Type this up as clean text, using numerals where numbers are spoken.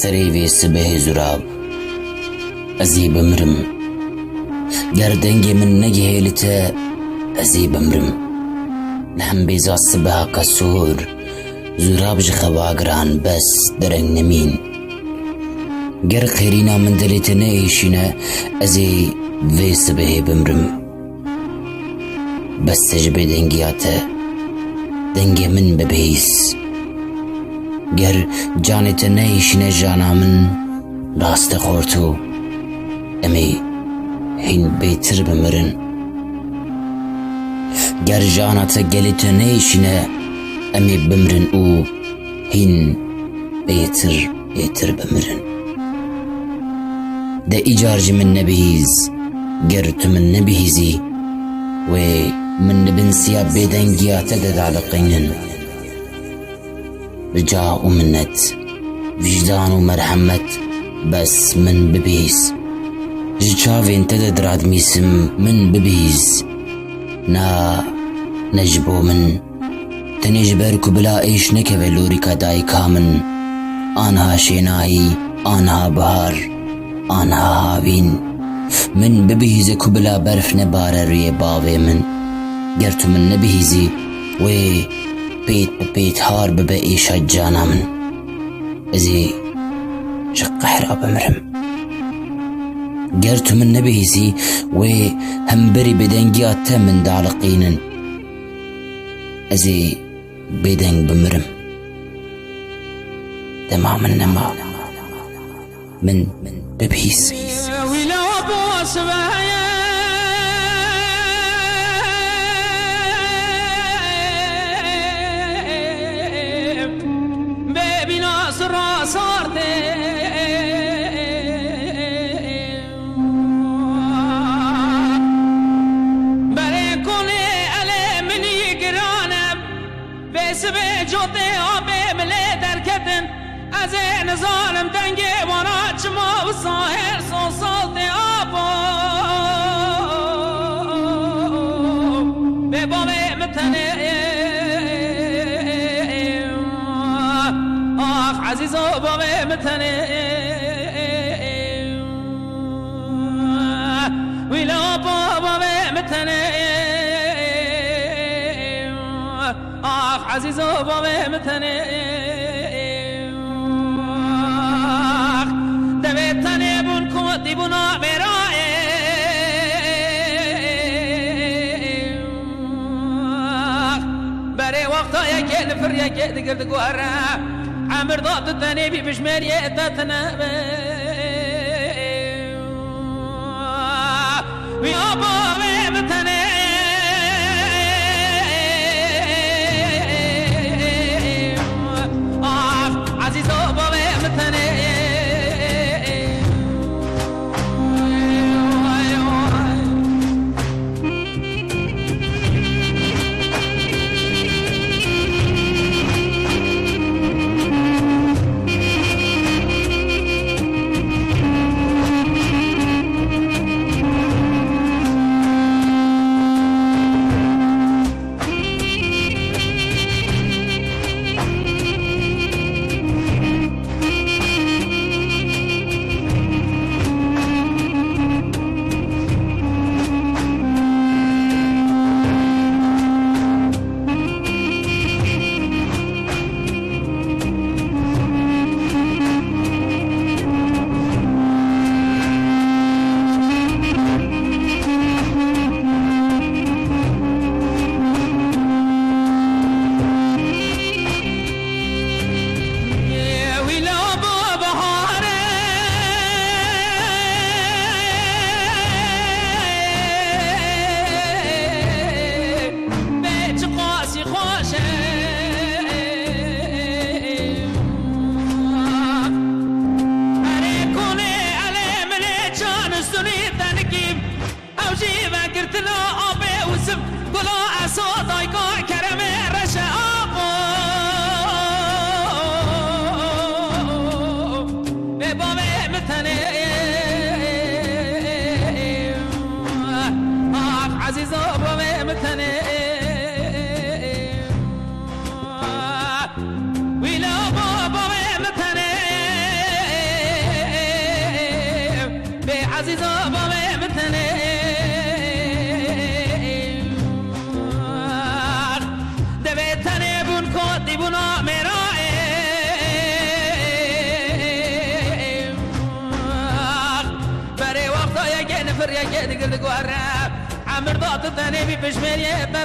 سەرەی وێ سبەی زوراب ئەزی بمرم گەر دەنگێ من نەگێڵتە ئەزی بمرم لە هەم بێزا سبەها کە سۆر زوراب ji xewagiran bes dereng nemîn ger xêrîna min dilê te neêşîne ez ê vê sibehê bimrim bes te ji bê dengiya te dengê min bibihîs ger canê te neêşîne jana min rastexort û em ê hîn bêtir bimirin ger jana te gelê te neêşîne em ê bimrin û hîn bêtir bimirin de îcar jî min nebihîz ger tu min nebihîzî wê min li bin siya bêdengiya te de daliqînin rica û minnet vicdan û merhemet bes min bibihîz ji çavên te de diradmîsim min bibihîz ne ji bo min tenê ji ber ku bila êş nekeve lûrîka dayika min anha şênahî anha bihar anha havîn min bibihîze ku bila berf nebare rûyê bavê min ger tu min nebihîzî wê pêt bi pêt har bibe êşa cana min ez ê ji qehra bimirim ger tu min nebihîzî wê hemberî bêdengiya te min daliqînin ez ê bêdeng bimirim dema min nema min bibihîz ظالم دنگی وانا چما و ساهر سو سالت آبا به بابه متنه آخ عزیز و بابه متنه ویلا بابه متنه آخ عزیز و بابه متنه دیبونا برای برای وقتا یکی نفر یکی دگر دگواره عمر داد تنی بی بشمری اتتنا وی آبا وی متنی عزیز آبا وی متنی عزيزة بامي متني دبيتني بون كودي بونا مرائي بري وقتا يجي نفر يجي دقل دقوارا عمر ضغط الثاني بشمال يبقى